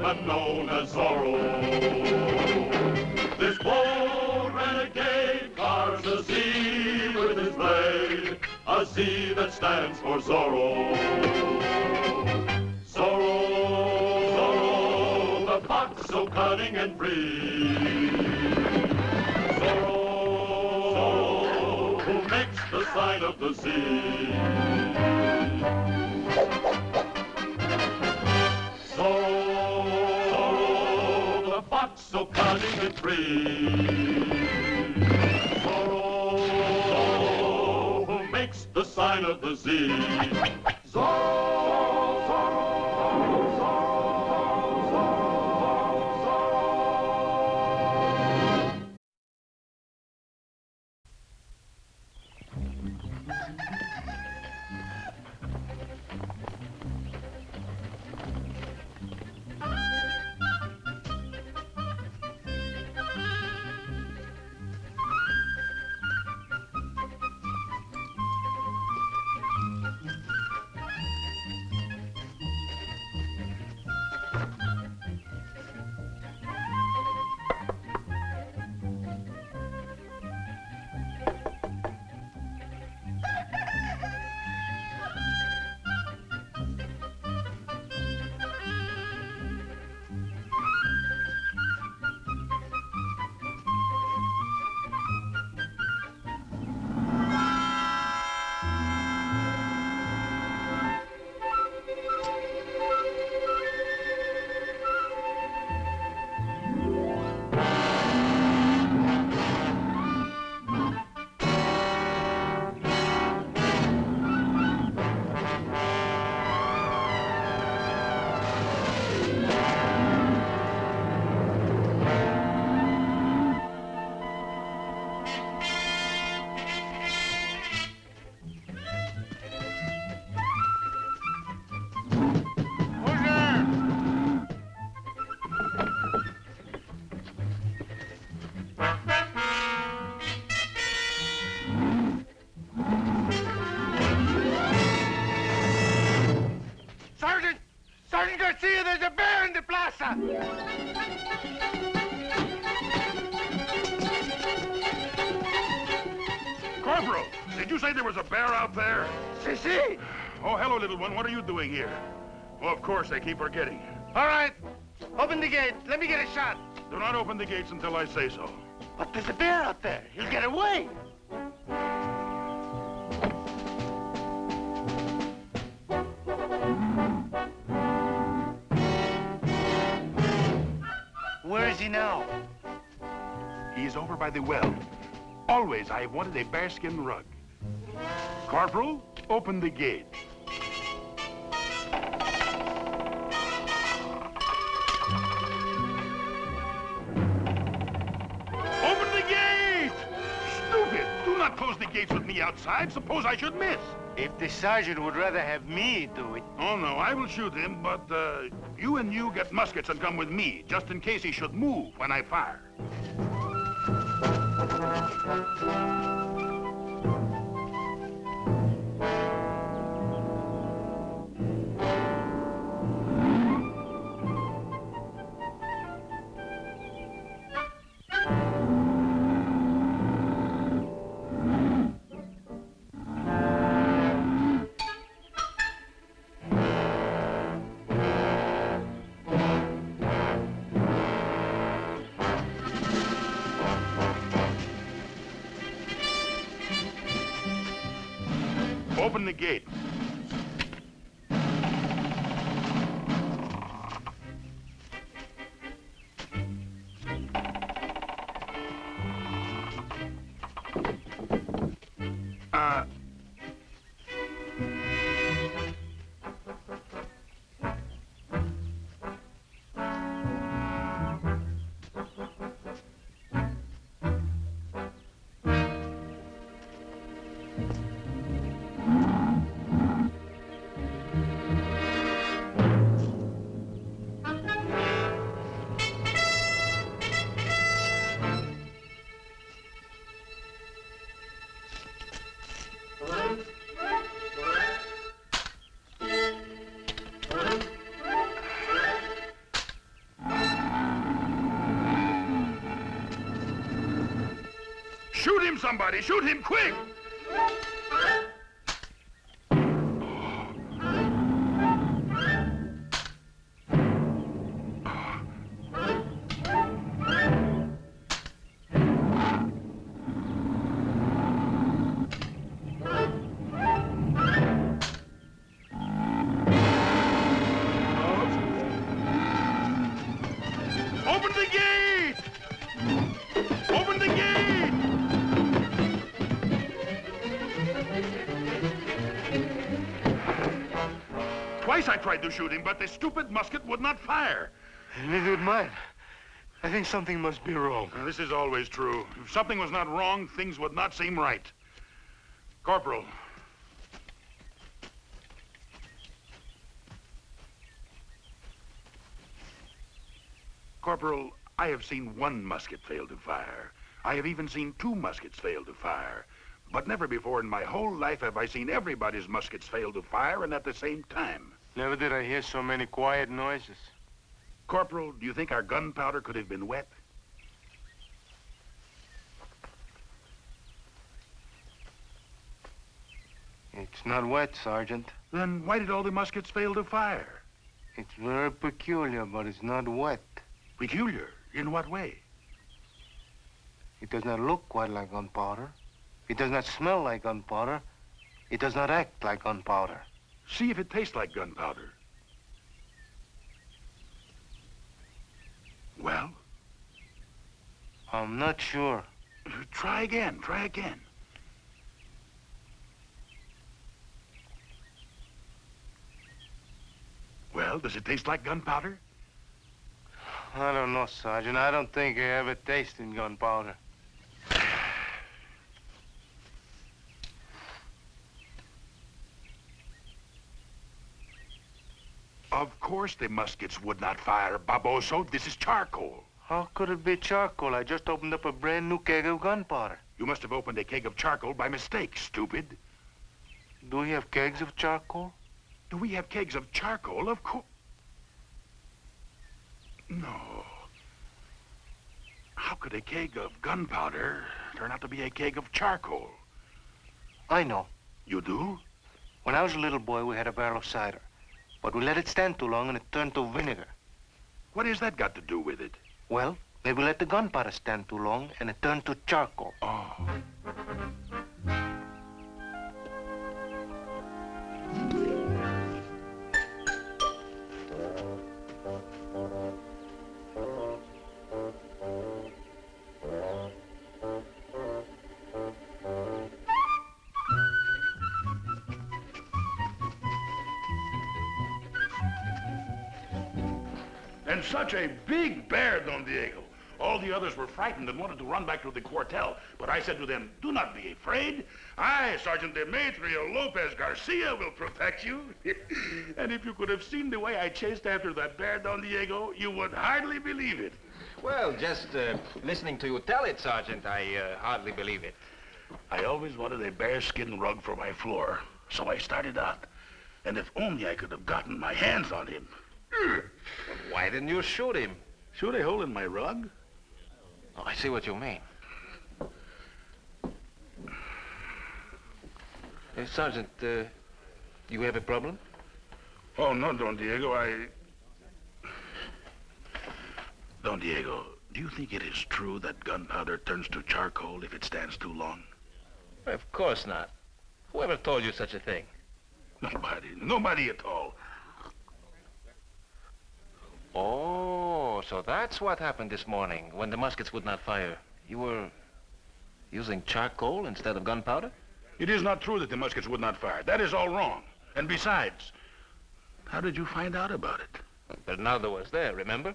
horseman known as Zorro. This bold renegade carves a Z with his blade, a Z that stands for Zorro. Zorro, Zorro, the fox so cunning and free. Zorro, Zorro, who makes the sign of the Z. Zorro, the fox so cunning and free. Zorro, Zorro, who makes the sign of the Z. Zorro, Zorro, Sergeant Garcia, there's a bear in the plaza! Corporal, did you say there was a bear out there? Si. Oh, hello, little one. What are you doing here? Oh, of course, I keep forgetting. All right, open the gate. Let me get a shot. Do not open the gates until I say so. But there's a bear out there. He'll get away. Where is he now? He's over by the well. Always I have wanted a bearskin rug. Corporal, open the gate. Open the gate! Stupid! Do not close the gates with me outside. Suppose I should miss. If the sergeant would rather have me do it. Oh, no, I will shoot him, but you get muskets and come with me, just in case he should move when I fire. Open the gate. Shoot him, somebody! Shoot him, quick! Open the gate! Open the gate! Twice I tried to shoot him, but the stupid musket would not fire. Neither would mine. I think something must be wrong. Now, this is always true. If something was not wrong, things would not seem right. Corporal. Corporal, I have seen one musket fail to fire. I have even seen two muskets fail to fire. But never before in my whole life have I seen everybody's muskets fail to fire and at the same time. Never did I hear so many quiet noises. Corporal, do you think our gunpowder could have been wet? It's not wet, Sergeant. Then why did all the muskets fail to fire? It's very peculiar, but it's not wet. Peculiar? In what way? It does not look quite like gunpowder. It does not smell like gunpowder. It does not act like gunpowder. See if it tastes like gunpowder. Well? I'm not sure. Try again, try again. Well, does it taste like gunpowder? I don't know, Sergeant. I don't think I ever tasted gunpowder. Of course the muskets would not fire, Baboso. This is charcoal. How could it be charcoal? I just opened up a brand new keg of gunpowder. You must have opened a keg of charcoal by mistake, stupid. Do we have kegs of charcoal? Do we have kegs of charcoal? Of course. No. How could a keg of gunpowder turn out to be a keg of charcoal? I know. You do? When I was a little boy, we had a barrel of cider. But we let it stand too long and it turned to vinegar. What has that got to do with it? Well, maybe we let the gunpowder stand too long and it turned to charcoal. Oh. And such a big bear, Don Diego. All the others were frightened and wanted to run back to the quartel. But I said to them, do not be afraid. I, Sergeant Demetrio Lopez Garcia, will protect you. And if you could have seen the way I chased after that bear, Don Diego, you would hardly believe it. Well, just listening to you tell it, Sergeant, I hardly believe it. I always wanted a bearskin rug for my floor, so I started out. And if only I could have gotten my hands on him. Why didn't you shoot him? Shoot a hole in my rug? Oh, I see what you mean. Sergeant, you have a problem? Oh, no, Don Diego, Don Diego, do you think it is true that gunpowder turns to charcoal if it stands too long? Of course not. Whoever told you such a thing? Nobody at all. Oh, so that's what happened this morning when the muskets would not fire. You were using charcoal instead of gunpowder? It is not true that the muskets would not fire. That is all wrong. And besides, how did you find out about it? Bernardo was there, remember?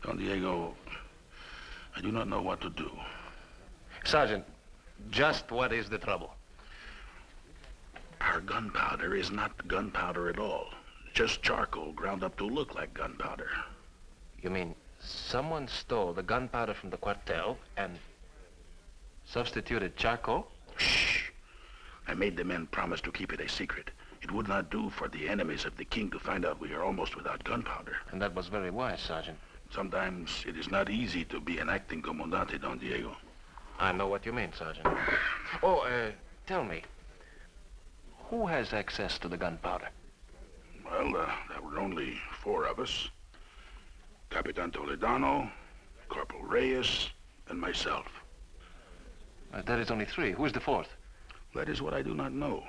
Don Diego, I do not know what to do. Sergeant, just what is the trouble? Our gunpowder is not gunpowder at all. Just charcoal ground up to look like gunpowder. You mean someone stole the gunpowder from the quartel and substituted charcoal? Shh! I made the men promise to keep it a secret. It would not do for the enemies of the king to find out we are almost without gunpowder. And that was very wise, Sergeant. Sometimes it is not easy to be an acting comandante, Don Diego. I know what you mean, Sergeant. Oh, tell me, who has access to the gunpowder? Well, there were only 4 of us. Capitan Toledano, Corporal Reyes, and myself. There is only 3. Who is the 4th? That is what I do not know.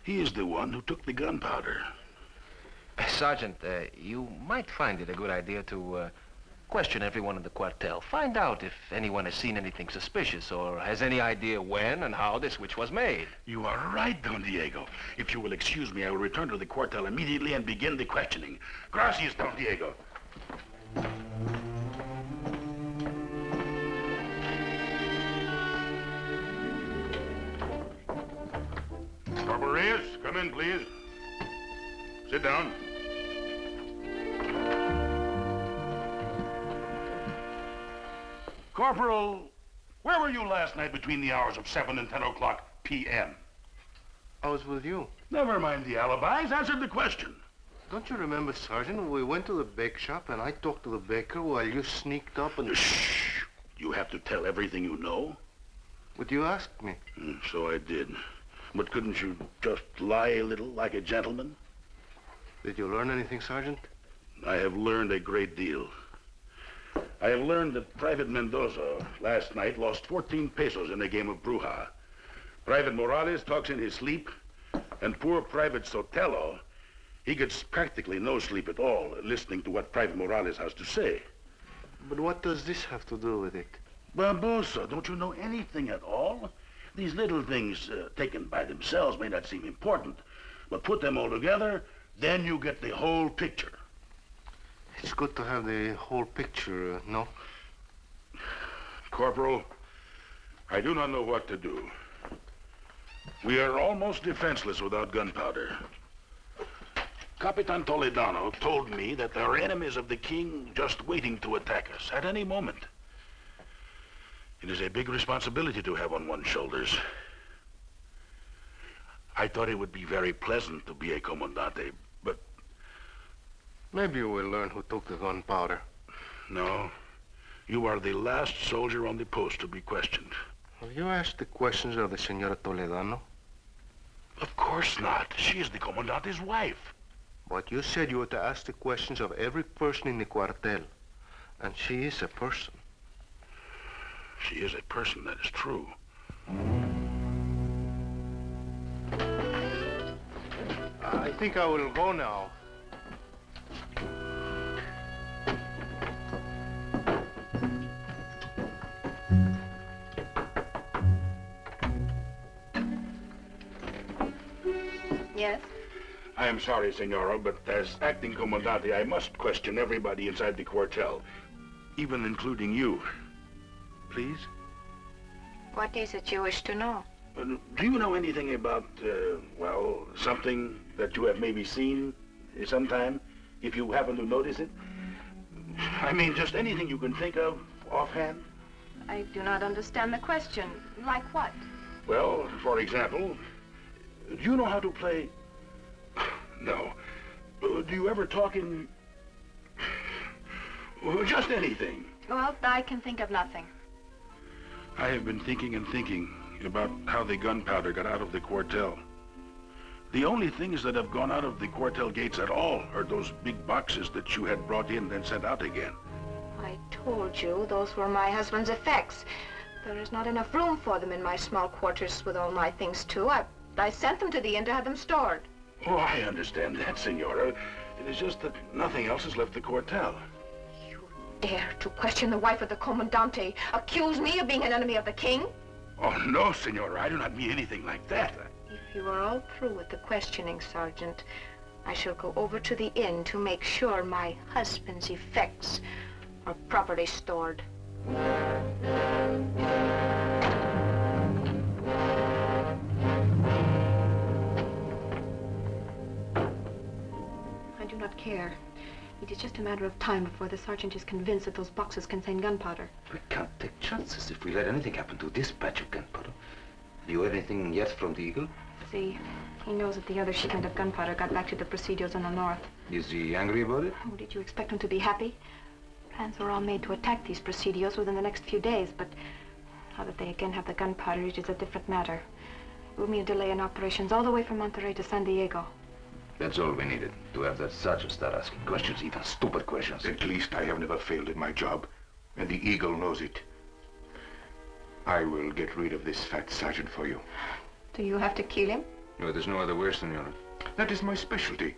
He is the one who took the gunpowder. Sergeant, you might find it a good idea to question everyone in the cuartel. Find out if anyone has seen anything suspicious or has any idea when and how the switch was made. You are right, Don Diego. If you will excuse me, I will return to the cuartel immediately and begin the questioning. Gracias, Don Diego. Corporal Reyes, come in, please. Sit down. Corporal, where were you last night between the hours of 7 and 10 o'clock p.m.? I was with you. Never mind the alibis. Answer the question. Don't you remember, Sergeant? We went to the bake shop and I talked to the baker while you sneaked up and... Shh! You have to tell everything you know? But you asked me. So I did. But couldn't you just lie a little like a gentleman? Did you learn anything, Sergeant? I have learned a great deal. I have learned that Private Mendoza last night lost 14 pesos in a game of Bruja. Private Morales talks in his sleep, and poor Private Sotelo, he gets practically no sleep at all listening to what Private Morales has to say. But what does this have to do with it? Barbosa, don't you know anything at all? These little things taken by themselves may not seem important, but put them all together, then you get the whole picture. It's good to have the whole picture, no? Corporal, I do not know what to do. We are almost defenseless without gunpowder. Capitan Toledano told me that there are enemies of the king just waiting to attack us at any moment. It is a big responsibility to have on one's shoulders. I thought it would be very pleasant to be a comandante, but... Maybe you will learn who took the gunpowder. No. You are the last soldier on the post to be questioned. Have you asked the questions of the Senora Toledano? Of course not. She is the commandante's wife. But you said you were to ask the questions of every person in the cuartel. And she is a person. She is a person, that is true. I think I will go now. Yes? I am sorry, Senora, but as acting comandante, I must question everybody inside the cuartel, even including you. Please? What is it you wish to know? Do you know anything about, well, something that you have maybe seen sometime, if you happen to notice it? I mean, just anything you can think of offhand? I do not understand the question. Like what? Well, for example, do you know how to play... No. Do you ever talk in... Just anything? Well, I can think of nothing. I have been thinking and thinking about how the gunpowder got out of the cuartel. The only things that have gone out of the cuartel gates at all are those big boxes that you had brought in and sent out again. I told you those were my husband's effects. There is not enough room for them in my small quarters with all my things, too. I sent them to the inn to have them stored. Oh, I understand that, Senora. It is just that nothing else has left the cuartel. You dare to question the wife of the Comandante, accuse me of being an enemy of the king? Oh, no, Senora, I do not mean anything like that. If you are all through with the questioning, Sergeant, I shall go over to the inn to make sure my husband's effects are properly stored. I do not care. It is just a matter of time before the sergeant is convinced that those boxes contain gunpowder. We can't take chances if we let anything happen to this batch of gunpowder. Do you heard anything yet from the Eagle? See, he knows that the other shipment of gunpowder got back to the Presidios on the north. Is he angry about it? Oh, did you expect him to be happy? Plans were all made to attack these Presidios within the next few days, but now that they again have the gunpowder, it is a different matter. It will mean a delay in operations all the way from Monterrey to San Diego. That's all we needed, to have that sergeant start asking questions, even stupid questions. At least I have never failed in my job, and the Eagle knows it. I will get rid of this fat sergeant for you. Do you have to kill him? No, there's no other way, senora. That is my specialty,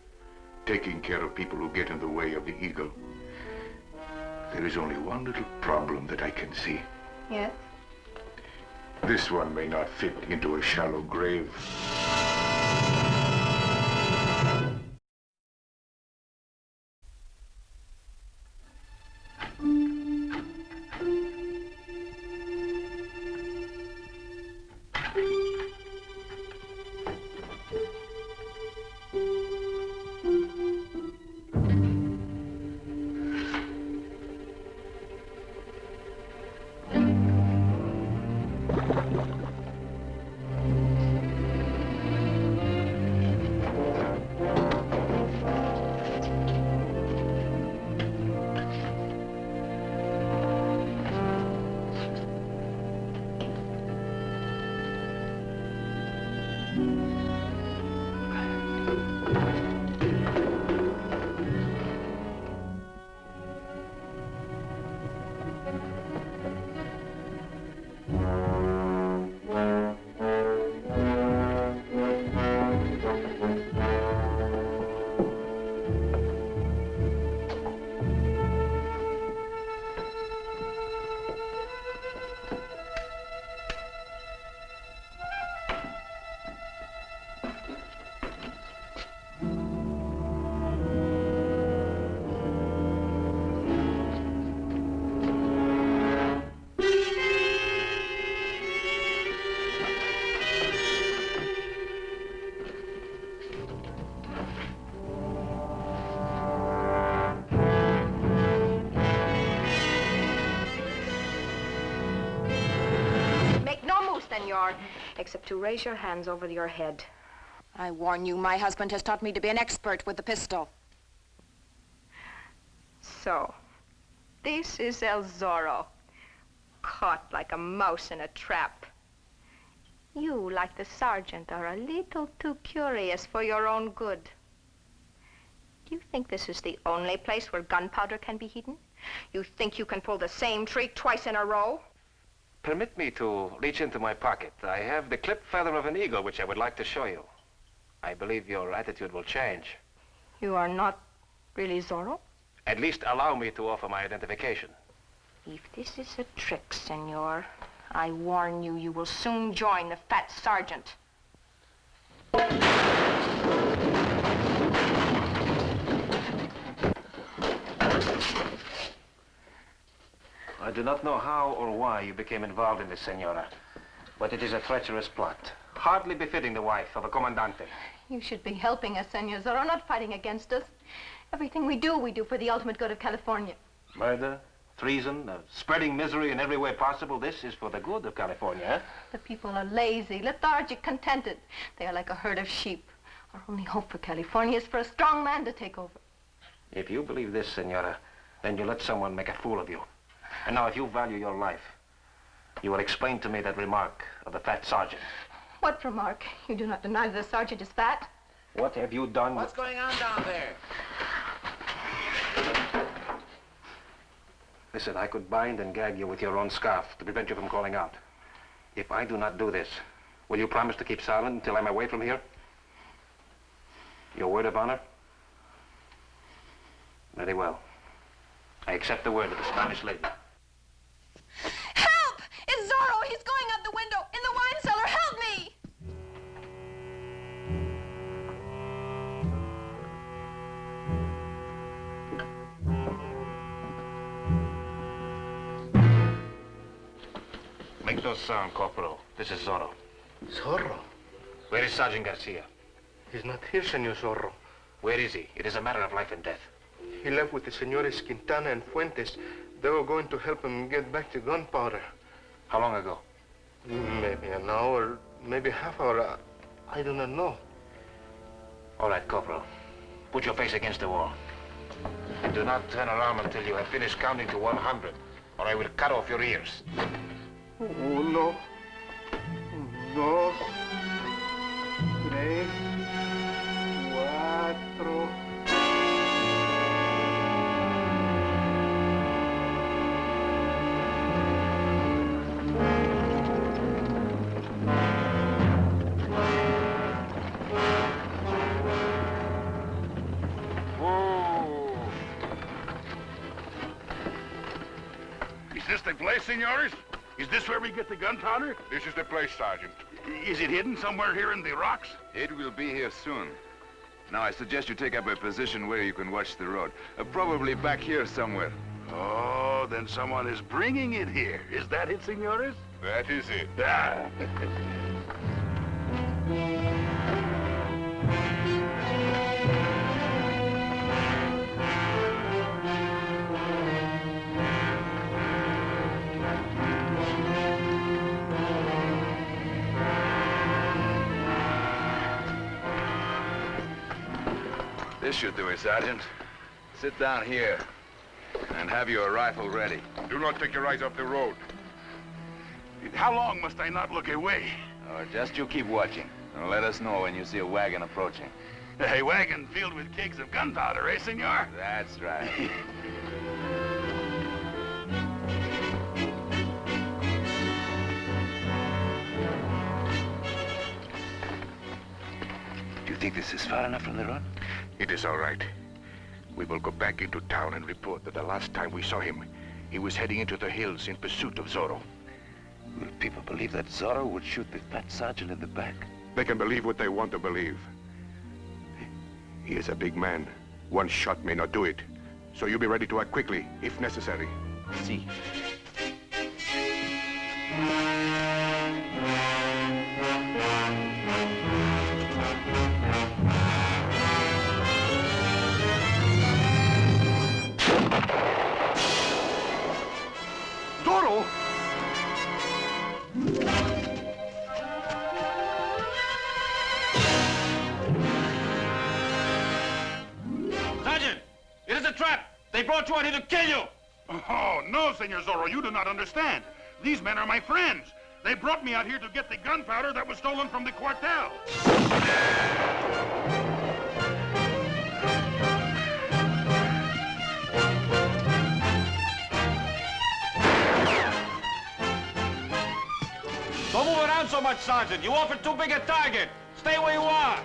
taking care of people who get in the way of the Eagle. There is only one little problem that I can see. Yes? This one may not fit into a shallow grave. Except to raise your hands over your head. I warn you, my husband has taught me to be an expert with the pistol. So, this is El Zorro, caught like a mouse in a trap. You, like the sergeant, are a little too curious for your own good. Do you think this is the only place where gunpowder can be hidden? You think you can pull the same trick twice in a row? Permit me to reach into my pocket. I have the clipped feather of an eagle, which I would like to show you. I believe your attitude will change. You are not really Zorro? At least allow me to offer my identification. If this is a trick, senor, I warn you, you will soon join the fat sergeant. I do not know how or why you became involved in this, senora, but it is a treacherous plot, hardly befitting the wife of a comandante. You should be helping us, Senor Zorro, not fighting against us. Everything we do for the ultimate good of California. Murder, treason, spreading misery in every way possible. This is for the good of California, eh? The people are lazy, lethargic, contented. They are like a herd of sheep. Our only hope for California is for a strong man to take over. If you believe this, senora, then you let someone make a fool of you. And now, if you value your life, you will explain to me that remark of the fat sergeant. What remark? You do not deny that the sergeant is fat? What have you done? What's going on down there? Listen, I could bind and gag you with your own scarf to prevent you from calling out. If I do not do this, will you promise to keep silent until I'm away from here? Your word of honor? Very well. I accept the word of the Spanish lady. Help! It's Zorro! He's going out the window! In the wine cellar! Help me! Make no sound, Corporal. This is Zorro. Zorro? Where is Sergeant Garcia? He's not here, Senor Zorro. Where is he? It is a matter of life and death. He left with the Senores Quintana and Fuentes. They were going to help him get back the gunpowder. How long ago? Maybe an hour, maybe half hour. I do not know. All right, Corporal. Put your face against the wall. And do not turn around until you have finished counting to 100, or I will cut off your ears. 1, 2, 3, 4. Is this the place, senores? Is this where we get the gunpowder? This is the place, Sergeant. Is it hidden somewhere here in the rocks? It will be here soon. Now, I suggest you take up a position where you can watch the road. Probably back here somewhere. Oh, then someone is bringing it here. Is that it, senores? That is it. Ah. This should do it, Sergeant. Sit down here and have your rifle ready. Do not take your eyes off the road. How long must I not look away? Just you keep watching. And let us know when you see a wagon approaching. A wagon filled with kegs of gunpowder, eh, senor? That's right. Do you think this is far enough from the road? It is all right. We will go back into town and report that the last time we saw him, he was heading into the hills in pursuit of Zorro. Will people believe that Zorro would shoot the fat sergeant in the back? They can believe what they want to believe. He is a big man. One shot may not do it. So you be ready to act quickly, if necessary. See. Zorro! Sergeant, it is a trap. They brought you out here to kill you. Oh, no, Senor Zorro, you do not understand. These men are my friends. They brought me out here to get the gunpowder that was stolen from the quartel. Don't move around so much, Sergeant. You offered too big a target. Stay where you are.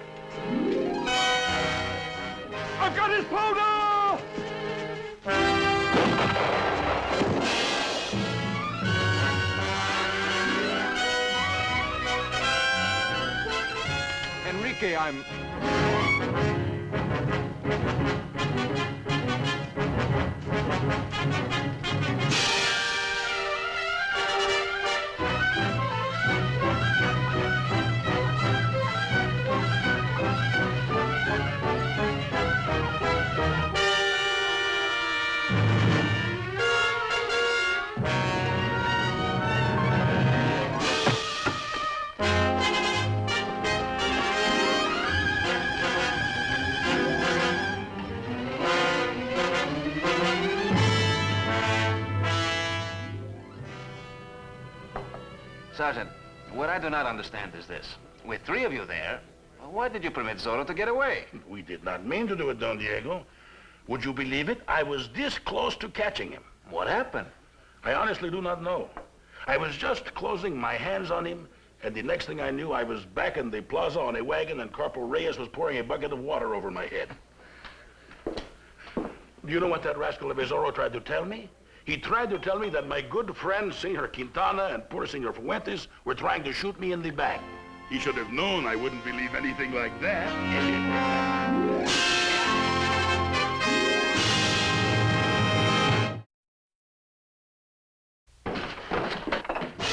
I've got his powder! Enrique, I'm... Sergeant, what I do not understand is this. With three of you there, why did you permit Zorro to get away? We did not mean to do it, Don Diego. Would you believe it? I was this close to catching him. What happened? I honestly do not know. I was just closing my hands on him, and the next thing I knew, I was back in the plaza on a wagon, and Corporal Reyes was pouring a bucket of water over my head. Do you know what that rascal of a Zorro tried to tell me? He tried to tell me that my good friend, Senor Quintana, and poor Senor Fuentes were trying to shoot me in the back. He should have known I wouldn't believe anything like that.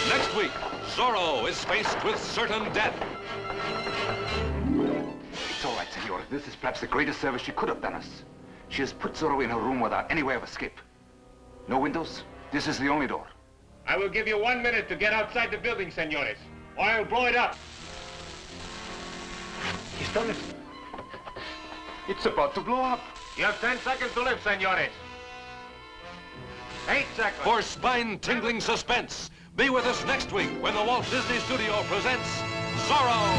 Next week, Zorro is faced with certain death. It's all right, senor. This is perhaps the greatest service she could have done us. She has put Zorro in her room without any way of escape. No windows. This is the only door. I will give you 1 minute to get outside the building, senores, or I will blow it up. He's done it. It's about to blow up. You have 10 seconds to live, senores. 8 seconds. For spine-tingling suspense, be with us next week when the Walt Disney Studio presents Zorro.